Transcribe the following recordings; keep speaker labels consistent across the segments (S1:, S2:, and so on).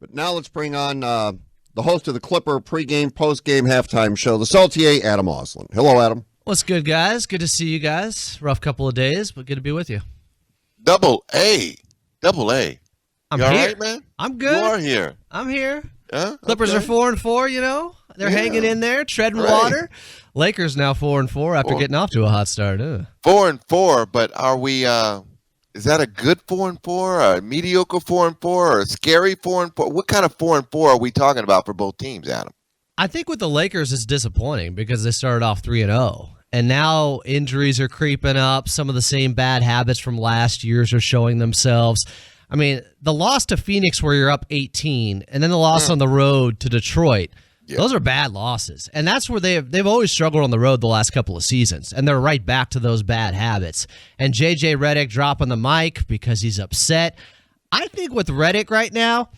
S1: But now let's bring on the host of the Clipper pregame, postgame, halftime show, the Saltier, Adam Oslin. Hello, Adam.
S2: What's good, guys? Good to see you guys. Rough couple of days, but good to be with you.
S3: Double A.
S2: I'm
S3: you
S2: here.
S3: All right, man?
S2: I'm good.
S3: You are here.
S2: I'm here.
S3: Yeah?
S2: Clippers
S3: Okay.
S2: are 4-4, you know. They're hanging in there, treading water. Lakers now 4-4 after getting off to a hot start.
S3: 4-4, but are we is that a good 4-4, a mediocre 4-4, or a scary 4-4? What kind of 4-4 are we talking about for both teams, Adam?
S2: I think with the Lakers, it's disappointing because they started off 3-0. And now injuries are creeping up. Some of the same bad habits from last year's are showing themselves. I mean, the loss to Phoenix where you're up 18, and then the loss on the road to Detroit, those are bad losses. And that's where they've always struggled on the road the last couple of seasons, and they're right back to those bad habits. And J.J. Redick dropping the mic because he's upset. I think with Redick right now,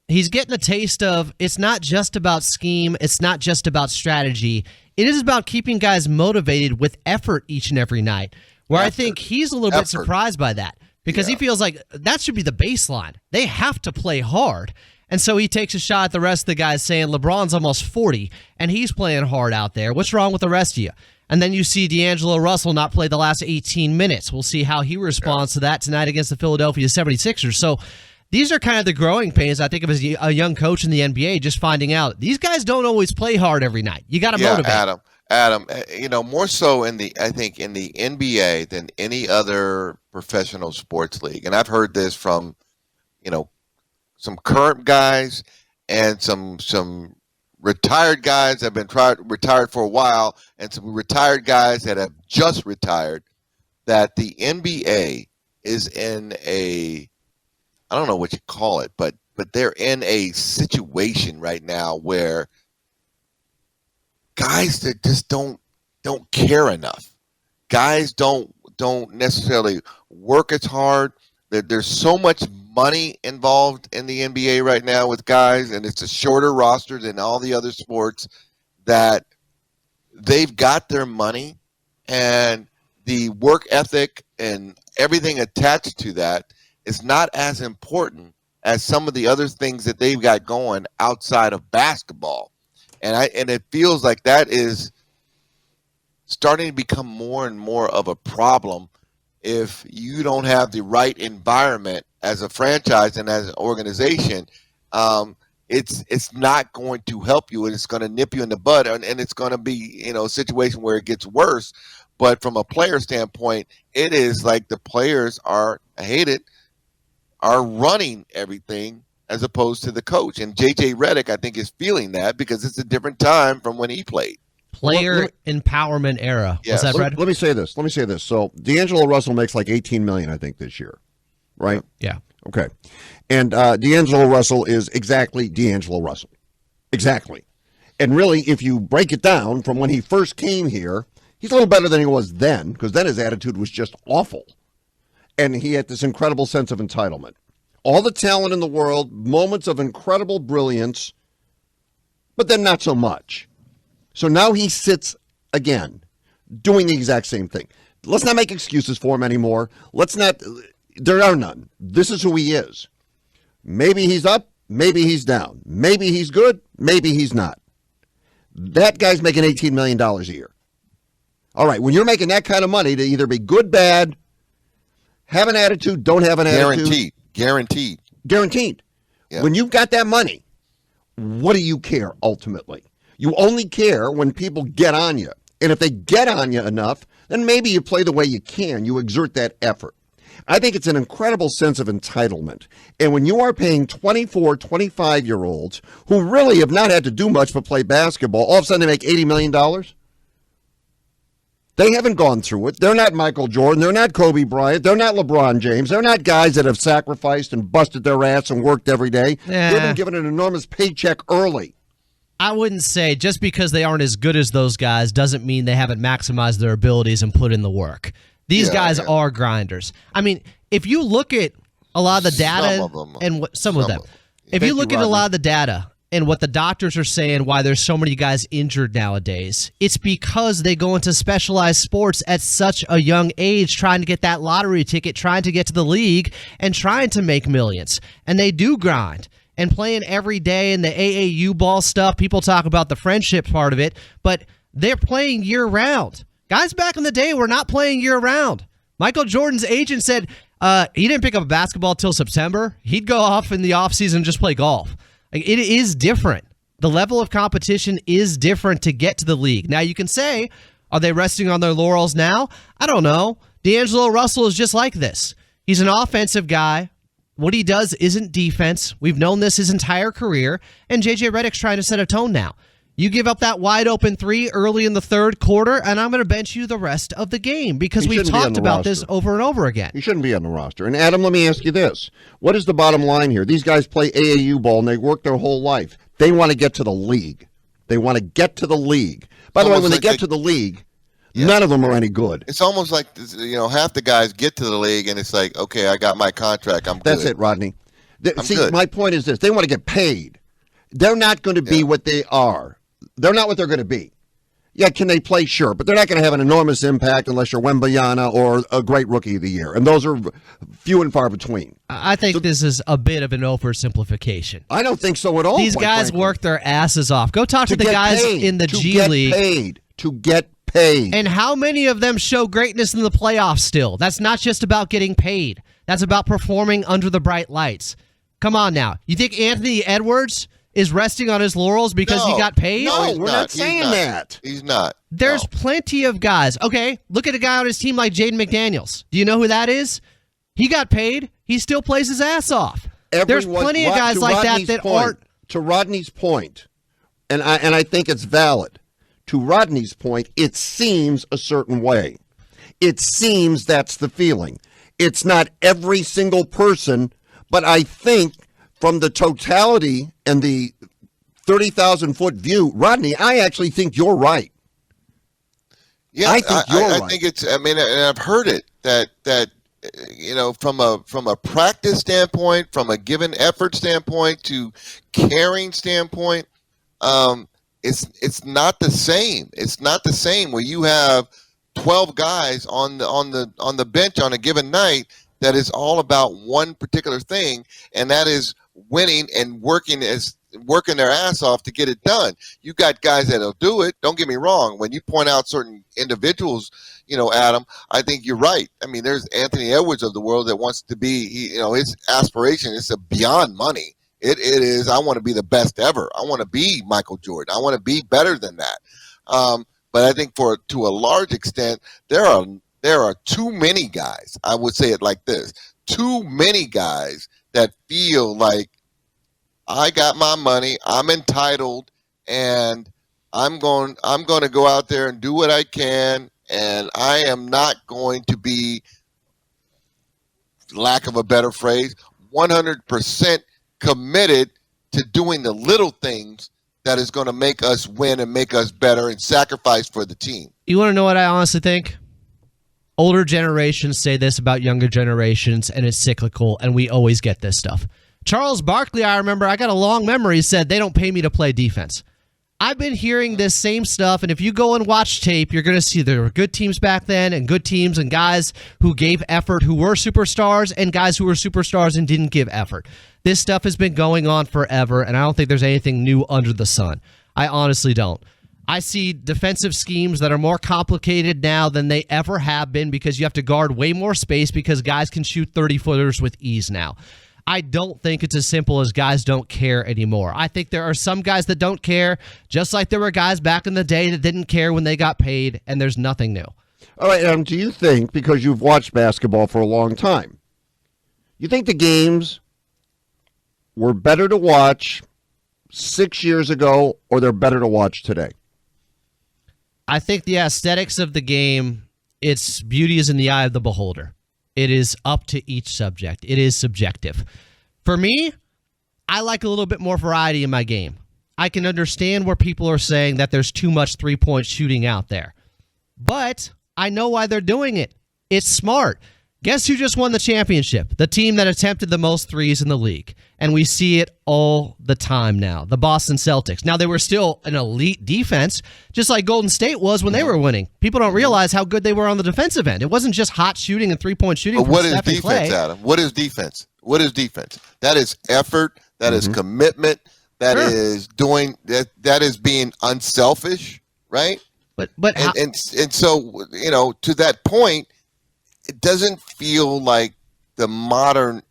S2: he's getting a taste of it's not just about scheme, it's not just about strategy. It is about keeping guys motivated with effort each and every night, where I think he's a little bit surprised by that. Because he feels like that should be the baseline. They have to play hard. And so he takes a shot at the rest of the guys saying LeBron's almost 40, and he's playing hard out there. What's wrong with the rest of you? And then you see D'Angelo Russell not play the last 18 minutes. We'll see how he responds to that tonight against the Philadelphia 76ers. So these are kind of the growing pains, I think, of as a young coach in the NBA, just finding out these guys don't always play hard every night. You got to motivate.
S3: Adam, more so in the NBA than any other professional sports league. And I've heard this from, some current guys and some retired guys that have been retired for a while and some retired guys that have just retired, that the NBA is in I don't know what you call it, but they're in a situation right now where guys that just don't care enough. Guys don't necessarily work as hard. There's so much money involved in the NBA right now with guys, and it's a shorter roster than all the other sports, that they've got their money, and the work ethic and everything attached to that is not as important as some of the other things that they've got going outside of basketball. And it feels like that is starting to become more and more of a problem if you don't have the right environment as a franchise and as an organization. It's not going to help you, and it's going to nip you in the bud, and it's going to be a situation where it gets worse. But from a player standpoint, it is like the players are running everything, as opposed to the coach. And J.J. Redick, I think, is feeling that because it's a different time from when he played.
S2: Player empowerment era.
S3: Yes.
S2: Was that Brad?
S1: Let me say this. So D'Angelo Russell makes like $18 million, I think, this year, right?
S2: Yeah.
S1: Okay. And D'Angelo Russell is exactly D'Angelo Russell. Exactly. And really, if you break it down from when he first came here, he's a little better than he was then, because then his attitude was just awful. And he had this incredible sense of entitlement. All the talent in the world, moments of incredible brilliance, but then not so much. So now he sits again, doing the exact same thing. Let's not make excuses for him anymore. There are none. This is who he is. Maybe he's up, maybe he's down. Maybe he's good, maybe he's not. That guy's making $18 million a year. All right, when you're making that kind of money to either be good, bad, have an attitude, don't have an attitude.
S3: Guaranteed.
S1: Yeah. When you've got that money, what do you care ultimately? You only care when people get on you. And if they get on you enough, then maybe you play the way you can. You exert that effort. I think it's an incredible sense of entitlement. And when you are paying 24, 25-year-olds who really have not had to do much but play basketball, all of a sudden they make $80 million? They haven't gone through it. They're not Michael Jordan. They're not Kobe Bryant. They're not LeBron James. They're not guys that have sacrificed and busted their ass and worked every day.
S2: Yeah.
S1: They've been given an enormous paycheck early.
S2: I wouldn't say just because they aren't as good as those guys doesn't mean they haven't maximized their abilities and put in the work. These guys are grinders. I mean, if you look at a lot of the data some of them. If you look at a lot of the data and what the doctors are saying, why there's so many guys injured nowadays, it's because they go into specialized sports at such a young age, trying to get that lottery ticket, trying to get to the league, and trying to make millions. And they do grind. and playing every day and the AAU ball stuff. People talk about the friendship part of it, but they're playing year-round. Guys back in the day were not playing year-round. Michael Jordan's agent said he didn't pick up a basketball till September. He'd go off in the offseason and just play golf. Like, it is different. The level of competition is different to get to the league. Now, you can say, are they resting on their laurels now? I don't know. D'Angelo Russell is just like this. He's an offensive guy. What he does isn't defense. We've known this his entire career, and J.J. Redick's trying to set a tone now. You give up that wide-open three early in the third quarter, and I'm going to bench you the rest of the game because we've talked about this over and over again.
S1: He shouldn't be on the roster. And, Adam, let me ask you this. What is the bottom line here? These guys play AAU ball, and they work their whole life. They want to get to the league. They want to get to the league. By the way, when they get to the league, none of them are any good.
S3: It's almost like, half the guys get to the league, and it's like, okay, I got my contract. I'm good.
S1: That's it, Rodney. See,
S3: good.
S1: My point is this. They want to get paid. They're not going to be what they are. They're not what they're going to be. Yeah, can they play? Sure, but they're not going to have an enormous impact unless you're Wembanyama or a great rookie of the year, and those are few and far between.
S2: I think this is a bit of an oversimplification.
S1: I don't think so at all.
S2: These guys
S1: frankly.
S2: work their asses off. Go talk to the guys in the G League.
S1: To get paid.
S2: And how many of them show greatness in the playoffs still? That's not just about getting paid. That's about performing under the bright lights. Come on now. You think Anthony Edwards is resting on his laurels because he got paid?
S1: No, we're not saying that.
S3: He's not.
S2: There's plenty of guys. Okay, look at a guy on his team like Jaden McDaniels. Do you know who that is? He got paid. He still plays his ass off. There's plenty of guys like that aren't.
S1: To Rodney's point, and I think it's valid, to Rodney's point, it seems a certain way. It seems that's the feeling. It's not every single person, but I think from the totality and the 30,000-foot view, Rodney, I actually think you're right.
S3: Yeah,
S1: I think you're right.
S3: I think it's. I mean, and I've heard it that from a practice standpoint, from a given effort standpoint to caring standpoint, it's not the same. It's not the same where you have 12 guys on the bench on a given night that is all about one particular thing, and that is winning and working their ass off to get it done. You got guys that'll do it. Don't get me wrong. When you point out certain individuals, Adam, I think you're right. I mean, there's Anthony Edwards of the world that wants to be, his aspiration is beyond money. It is, I want to be the best ever. I want to be Michael Jordan. I want to be better than that. But I think to a large extent, there are too many guys. I would say it like this: too many guys that feel like I got my money, I'm entitled, and I'm going to go out there and do what I can, and I am not going to be, lack of a better phrase, 100% committed to doing the little things that is going to make us win and make us better and sacrifice for the team.
S2: You want to know what I honestly think? Older generations say this about younger generations, and it's cyclical, and we always get this stuff. Charles Barkley, I remember, I got a long memory, said they don't pay me to play defense. I've been hearing this same stuff, and if you go and watch tape, you're going to see there were good teams back then and good teams and guys who gave effort who were superstars and guys who were superstars and didn't give effort. This stuff has been going on forever, and I don't think there's anything new under the sun. I honestly don't. I see defensive schemes that are more complicated now than they ever have been because you have to guard way more space because guys can shoot 30-footers with ease now. I don't think it's as simple as guys don't care anymore. I think there are some guys that don't care, just like there were guys back in the day that didn't care when they got paid, and there's nothing new.
S1: All right, Adam, do you think, because you've watched basketball for a long time, you think the games were better to watch 6 years ago or they're better to watch today?
S2: I think the aesthetics of the game, its beauty is in the eye of the beholder. It is up to each subject. It is subjective. For me, I like a little bit more variety in my game. I can understand where people are saying that there's too much three-point shooting out there. But I know why they're doing it. It's smart. Guess who just won the championship? The team that attempted the most threes in the league. And we see it all the time now. The Boston Celtics. Now, they were still an elite defense, just like Golden State was when they were winning. People don't realize how good they were on the defensive end. It wasn't just hot shooting and three-point shooting.
S3: But what is defense, Adam? What is defense? What is defense? That is effort. that is commitment, that is doing that is being unselfish, right?
S2: But
S3: And so, to that point, it doesn't feel like the modern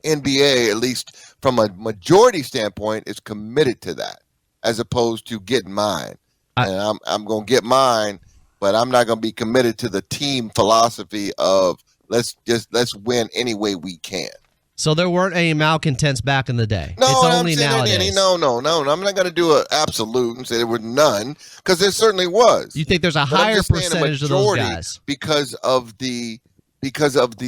S3: NBA, at least from a majority standpoint, is committed to that, as opposed to getting mine. And I'm going to get mine, but I'm not going to be committed to the team philosophy of let's win any way we can.
S2: So there weren't any malcontents back in the day.
S3: No,
S2: it's only
S3: I'm saying
S2: nowadays.
S3: No. I'm not going to do an absolute and say there were none, because there certainly was.
S2: You think there's a higher percentage of those guys
S3: because of the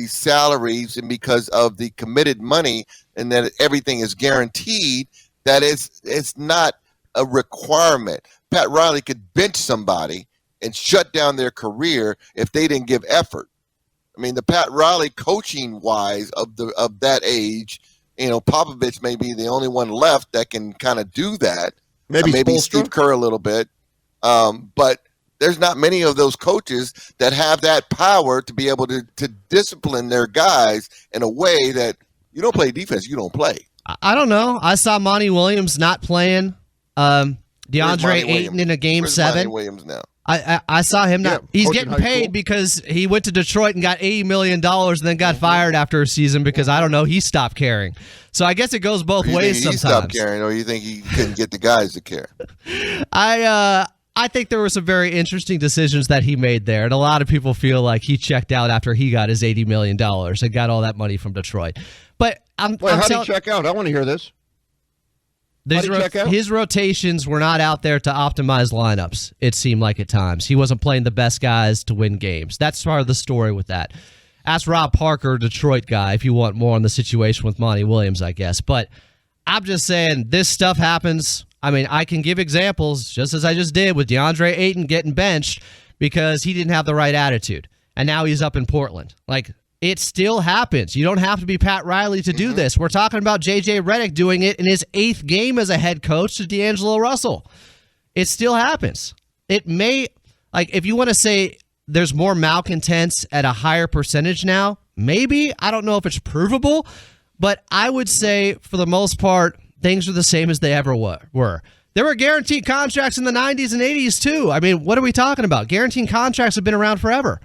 S3: salaries and because of the committed money, and that everything is guaranteed. That it's not a requirement. Pat Riley could bench somebody and shut down their career if they didn't give effort. I mean, the Pat Riley coaching wise of that age, Popovich may be the only one left that can kind of do that. Maybe Steve Kerr a little bit, but there's not many of those coaches that have that power to be able to discipline their guys in a way that you don't play defense, you don't play.
S2: I don't know. I saw Monty Williams not playing. DeAndre Ayton in a game 7.
S3: Monty Williams now.
S2: I saw him not. He's getting paid
S1: school.
S2: because he went to Detroit and got $80 million and then got fired after a season because, I don't know, he stopped caring. So I guess it goes both ways sometimes.
S3: He stopped caring, or you think he couldn't get the guys to care?
S2: I think there were some very interesting decisions that he made there, and a lot of people feel like he checked out after he got his $80 million and got all that money from Detroit. But
S1: how did he check out? I want to hear this.
S2: His rotations were not out there to optimize lineups, it seemed like at times. He wasn't playing the best guys to win games. That's part of the story with that. Ask Rob Parker, Detroit guy, if you want more on the situation with Monty Williams, I guess. But I'm just saying this stuff happens. I mean, I can give examples, just as I just did with DeAndre Ayton getting benched because he didn't have the right attitude. And now he's up in Portland. Like, it still happens. You don't have to be Pat Riley to do this. We're talking about J.J. Redick doing it in his 8th game as a head coach to D'Angelo Russell. It still happens. It may, if you want to say there's more malcontents at a higher percentage now, maybe. I don't know if it's provable, but I would say for the most part, things are the same as they ever were. There were guaranteed contracts in the 90s and 80s too. I mean, what are we talking about? Guaranteed contracts have been around forever.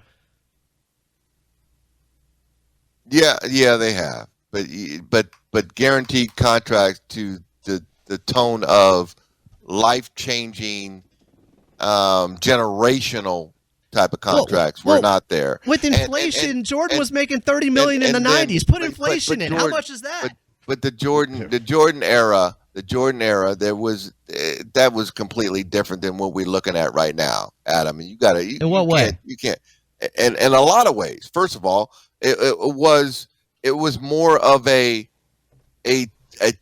S3: Yeah, they have, but guaranteed contracts to the tone of life-changing, generational type of contracts were not there.
S2: With inflation, Jordan was making $30 million in the 90s. Put inflation in. How much is that?
S3: But the Jordan era, that was completely different than what we're looking at right now, Adam. And
S2: in what way?
S3: You can't. And in a lot of ways. First of all, it was more of a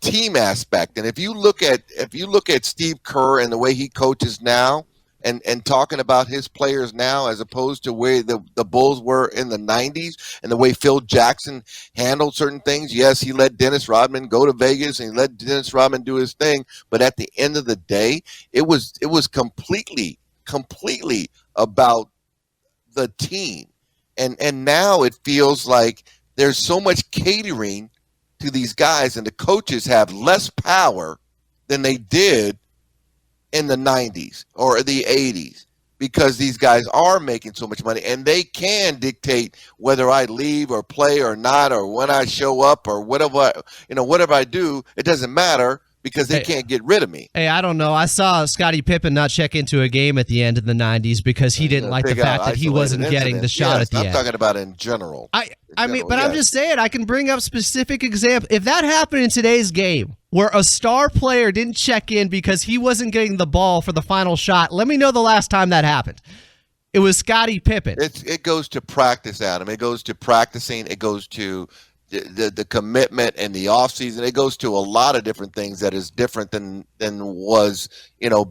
S3: team aspect. And if you look at Steve Kerr and the way he coaches now, and talking about his players now as opposed to where the Bulls were in the 90s and the way Phil Jackson handled certain things. Yes, he let Dennis Rodman go to Vegas and he let Dennis Rodman do his thing. But at the end of the day, it was completely about the team. And now it feels like there's so much catering to these guys, and the coaches have less power than they did in the 90s or the 80s, because these guys are making so much money and they can dictate whether I leave or play or not, or when I show up or whatever I do. It doesn't matter because they can't get rid of me.
S2: Hey, I don't know. I saw Scottie Pippen not check into a game at the end of the 90s because he didn't like the fact that he wasn't getting the shot at the end.
S3: I'm talking about in general.
S2: I'm just saying, I can bring up specific examples. If that happened in today's game, where a star player didn't check in because he wasn't getting the ball for the final shot, let me know the last time that happened. It was Scottie Pippen.
S3: It goes to practice, Adam. It goes to practicing. It goes to the commitment and the offseason. It goes to a lot of different things that is different than was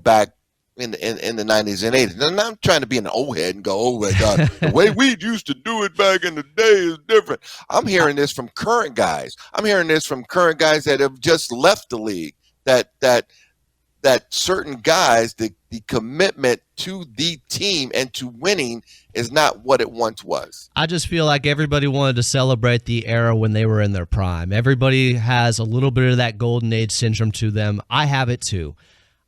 S3: back in the 90s and 80s. And I'm trying to be an old head and go, oh my God, the way we used to do it back in the day is different. I'm hearing this from current guys. I'm hearing this from current guys that have just left the league, that that certain guys, the commitment to the team and to winning is not what it once was.
S2: I just feel like everybody wanted to celebrate the era when they were in their prime. Everybody has a little bit of that golden age syndrome to them. I have it too.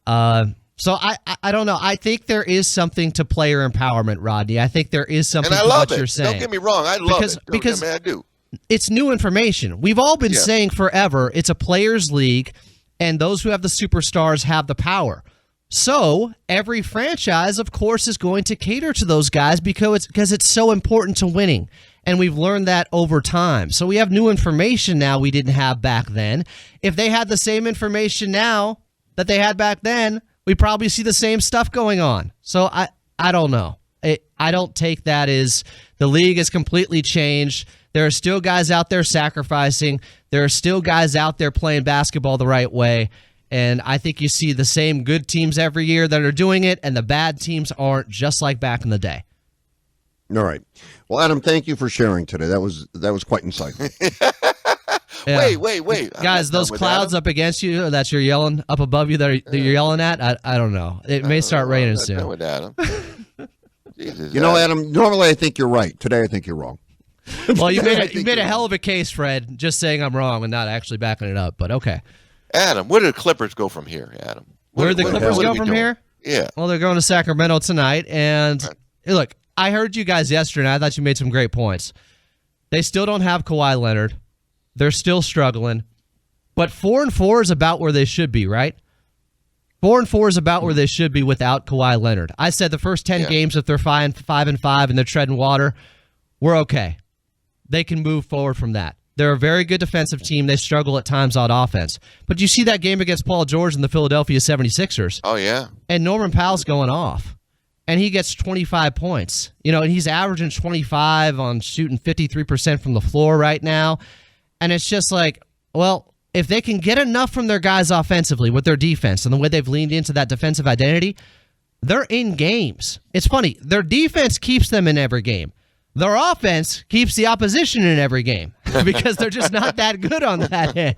S2: So I don't know. I think there is something to player empowerment, Rodney. I think there is something to what you're saying.
S3: Don't get me wrong. I love it.
S2: Because
S3: I do.
S2: It's new information. We've all been saying forever it's a players' league, and those who have the superstars have the power. So every franchise, of course, is going to cater to those guys because it's so important to winning. And we've learned that over time. So we have new information now we didn't have back then. If they had the same information now that they had back then, we probably see the same stuff going on. So I don't know. I don't take that as the league has completely changed. There are still guys out there sacrificing. There are still guys out there playing basketball the right way. And I think you see the same good teams every year that are doing it, and the bad teams aren't, just like back in the day.
S1: All right. Well, Adam, thank you for sharing today. That was quite insightful.
S3: Yeah. Wait.
S2: Guys, those clouds up against you that you're yelling, up above you that you're yelling at, I don't know. It may start raining soon.
S3: With Adam. Jesus,
S1: Adam, normally I think you're right. Today I think you're wrong.
S2: Well, you made a hell of a case, Fred, just saying I'm wrong and not actually backing it up, but okay.
S3: Adam, where do the Clippers go from here, Adam?
S2: Where do the Clippers go from here?
S3: Yeah.
S2: Well, they're going to Sacramento tonight, and hey, look, I heard you guys yesterday, and I thought you made some great points. They still don't have Kawhi Leonard. They're still struggling. But 4-4 is about where they should be, right? 4-4 is about where they should be without Kawhi Leonard. I said the first 10 games, if they're 5-5 and they're treading water, we're okay. They can move forward from that. They're a very good defensive team. They struggle at times on offense. But you see that game against Paul George and the Philadelphia 76ers.
S3: Oh, yeah.
S2: And Norman Powell's going off. And he gets 25 points. And he's averaging 25 on shooting 53% from the floor right now. And it's just like, well, if they can get enough from their guys offensively with their defense and the way they've leaned into that defensive identity, they're in games. It's funny. Their defense keeps them in every game. Their offense keeps the opposition in every game because they're just not that good on that end.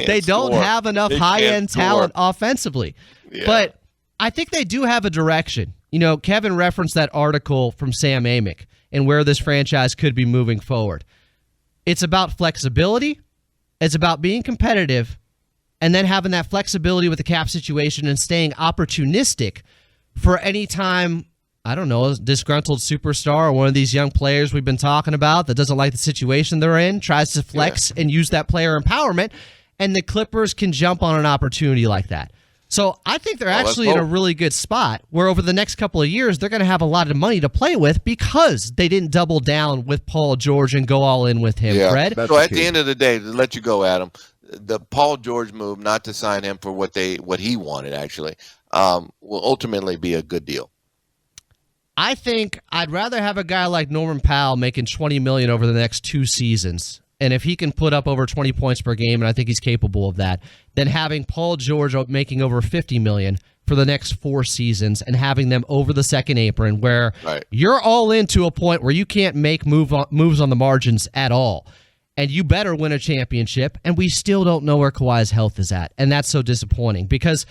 S2: They don't have enough high-end talent offensively. Yeah. But I think they do have a direction. Kevin referenced that article from Sam Amick and where this franchise could be moving forward. It's about flexibility. It's about being competitive and then having that flexibility with the cap situation and staying opportunistic for any time, I don't know, a disgruntled superstar or one of these young players we've been talking about that doesn't like the situation they're in, tries to flex and use that player empowerment, and the Clippers can jump on an opportunity like that. So I think they're actually in a really good spot where over the next couple of years, they're going to have a lot of money to play with because they didn't double down with Paul George and go all in with him, Fred.
S3: So at the end of the day, to let you go, Adam, the Paul George move not to sign him for what he wanted, actually, will ultimately be a good deal.
S2: I think I'd rather have a guy like Norman Powell making $20 million over the next 2 seasons, and if he can put up over 20 points per game, and I think he's capable of that, than having Paul George making over $50 million for the next 4 seasons and having them over the second apron where you're all in to a point where you can't make moves on the margins at all. And you better win a championship, and we still don't know where Kawhi's health is at, and that's so disappointing because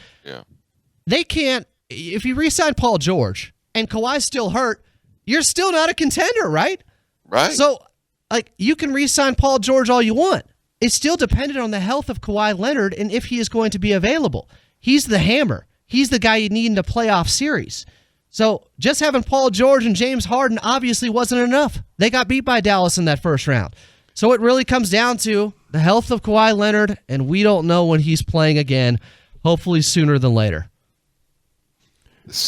S2: they can't – if you re-sign Paul George – and Kawhi's still hurt, you're still not a contender, right?
S3: Right.
S2: So, you can re-sign Paul George all you want. It's still dependent on the health of Kawhi Leonard and if he is going to be available. He's the hammer. He's the guy you need in a playoff series. So, just having Paul George and James Harden obviously wasn't enough. They got beat by Dallas in that first round. So, it really comes down to the health of Kawhi Leonard, and we don't know when he's playing again, hopefully sooner than later.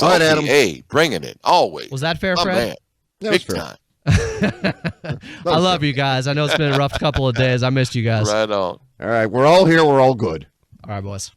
S3: All right, Adam. Hey, bringing it always.
S2: Was that fair, Fred?
S3: Big time.
S2: I love you guys. I know it's been a rough couple of days. I missed you guys.
S3: Right on.
S1: All right, we're all here. We're all good.
S2: All right, boys.